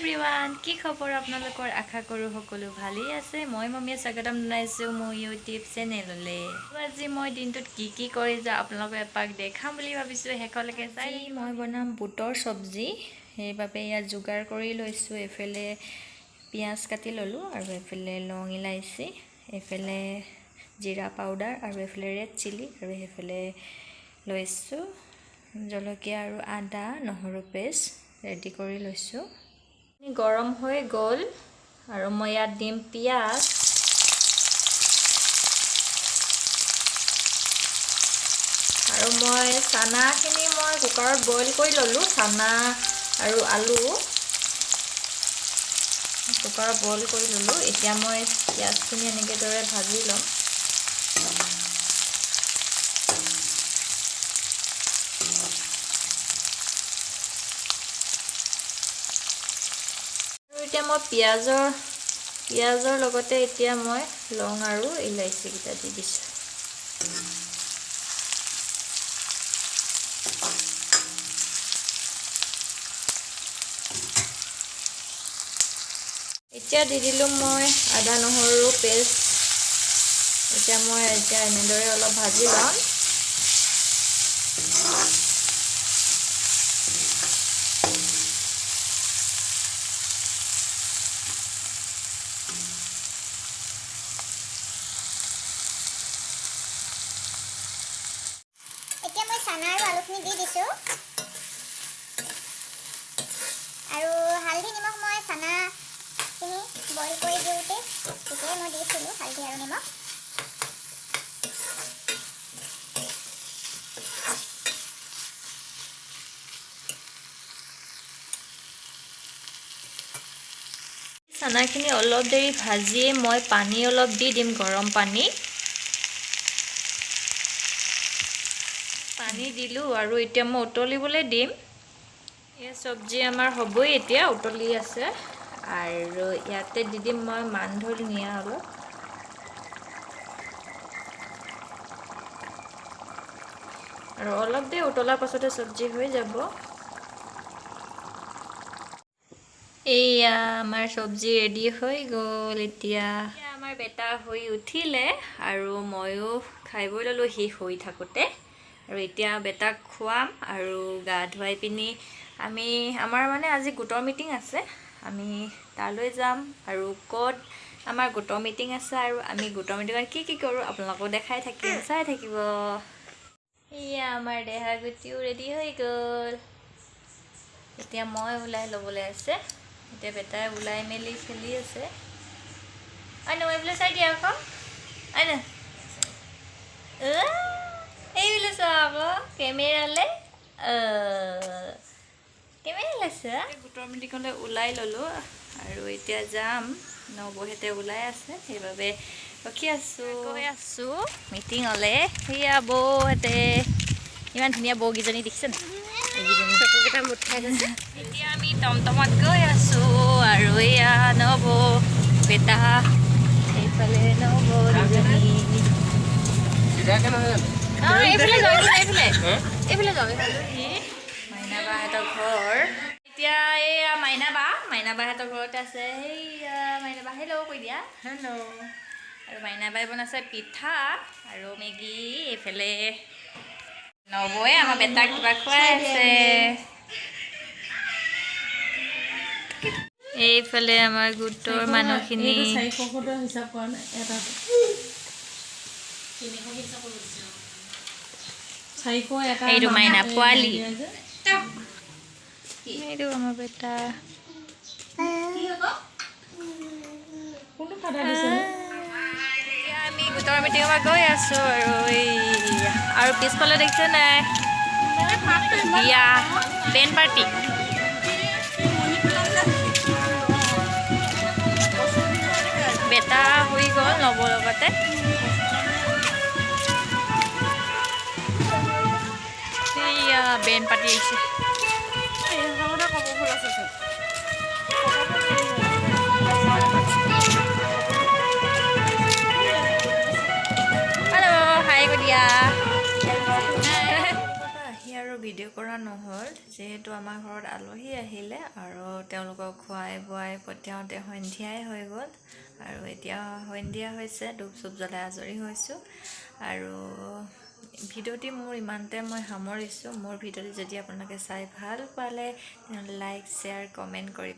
Everyone কি খবৰ আপোনালোকৰ আশা কৰোঁ সকলো ভালেই আছে মই মমিয়ে স্বাগতম জনাইছোঁ মোৰ ইউটিউব চেনেললৈ আজি মই দিনটোত কি কৰি যাওঁ আপোনালোকক এপাক দেখাম বুলি ভাবিছোঁ শেষলৈকে চাই মই বনাম বুটৰ চব্জি সেইবাবে ইয়াত যোগাৰ কৰি লৈছোঁ এফালে পিঁয়াজ কাটি ল'লোঁ আৰু এফালে লং ইলাইচি এফালে জিৰা পাউডাৰ আৰু এফালে ৰেড চিলি আৰু সেইফালে লৈছোঁ জলকীয়া আৰু আদা নহৰু পেষ্ট ৰেডি কৰি লৈছোঁ গৰম হৈ গ'ল আৰু মই ইয়াত দিম পিঁয়াজ আৰু মই চানাখিনি মই কুকাৰত বইল কৰি ল'লোঁ চানা আৰু আলু কুকাৰত বইল কৰি ল'লোঁ এতিয়া মই পিঁয়াজখিনি এনেকৈ দৰে ভাজি ল'ম এতিয়া মই পিঁয়াজৰ লগতে এতিয়া মই লং আৰু ইলাইচি কেইটা দি দিছোঁ এতিয়া দি দিলোঁ মই আদা নহৰু পেষ্ট এতিয়া এনেদৰে অলপ ভাজি ল'ম চানা আৰু আলুখিনি দি দিছোঁ আৰু হালধি নিমখ মই চানাখিনি বইল কৰি দিওঁতে তেতিয়াই মই দিছিলোঁ হালধি আৰু নিমখ চানাখিনি অলপ দেৰি ভাজিয়ে মই পানী অলপ দি দিম গৰম পানী দিলোঁ আৰু এতিয়া মই উতলিবলৈ দিম এই চব্জি আমাৰ হ'বই এতিয়া উতলি আছে আৰু ইয়াতে দি দিম মই মান ধনিয়া অলপ আৰু অলপ দেৰি উতলাৰ পাছতে চব্জি হৈ যাব এয়া আমাৰ চব্জি ৰেডি হৈ গ'ল এতিয়া আমাৰ বেটা হৈ উঠিলে আৰু ময়ো খাই বৈ ল'লোঁ সি শুই থাকোঁতে আৰু এতিয়া বেটাক খুৱাম আৰু গা ধুৱাই পিনি আমাৰ মানে আজি গোটৰ মিটিং আছে আমি তালৈ যাম আৰু ক'ত আমাৰ গোটৰ মিটিং আছে আৰু আমি গোটৰ মিটিঙত কি কৰোঁ আপোনালোকক দেখাই থাকিম চাই থাকিব এয়া আমাৰ দেহা গুটিও ৰেডি হৈ গ'ল এতিয়া মই ওলাই ল'বলৈ আছে এতিয়া বেটাই ওলাই মেলি খেলি আছে আইনো এইফালে চাই দিয়া আকৌ আইনা এইবিলাক চোৱা আকৌ কেমেৰালৈ চোৱা গোটৰ মিটিঙলৈ ওলাই ল'লোঁ আৰু এতিয়া যাম নবৌহঁতে ওলাই আছে সেইবাবে ৰখি আছোঁ মিটিঙলৈ সেয়া বৌহঁতে ইমান ধুনীয়া বৌকেইজনী দেখিছে চকুকেইটা মুঠ খাই গৈছে এতিয়া আমি টমটমত গৈ আছোঁ আৰু এয়া নবৌ বেটা সেইফালে নবৌ দুজনী এইফালে যাওঁ মাইনাবাহঁতৰ ঘৰ এতিয়া এয়া মাইনাবাহঁতৰ ঘৰতে আছে সেয়া মাইনাবা হেল্ল' কৈ দিয়া হেল্ল' আৰু মাইনাবাই বনাইছে পিঠা আৰু মেগী এইফালে নবৌৱে আমাৰ বেটাক কিবা খুৱাই আছে এইফালে আমাৰ গোটৰ মানুহখিনি এইটো মাইনা পোৱালি এইটো আমাৰ বেটা আমি গোটৰ মিটিঙৰ পৰা গৈ আছোঁ আৰু পিছফালে দেখিছে নাই বিয়া বেণ্ড পাৰ্টি বেটা হৈ গ'ল নবৌৰ লগতে এয়া বেণ্ড পাৰ্টি আহিছে হেল্ল' হাই কৈ দিয়া আহি আৰু ভিডিঅ' কৰা নহ'ল, যিহেতু আমাৰ ঘৰত আলহী আহিলে আৰু তেওঁলোকক খুৱাই বোৱাই পঠিয়াওঁতে সন্ধিয়াই হৈ গ'ল। আৰু এতিয়া সন্ধিয়া হৈছে, ধূপ চুপ জ্বলাই আজৰি হৈছোঁ। আৰু ভিডিঅ'টি মোৰ ইমানতে মই সামৰিছোঁ। মোৰ ভিডিঅ'টি যদি আপোনালোকে চাই ভাল পালে তেনেহ'লে লাইক শ্বেয়াৰ কমেণ্ট কৰিব।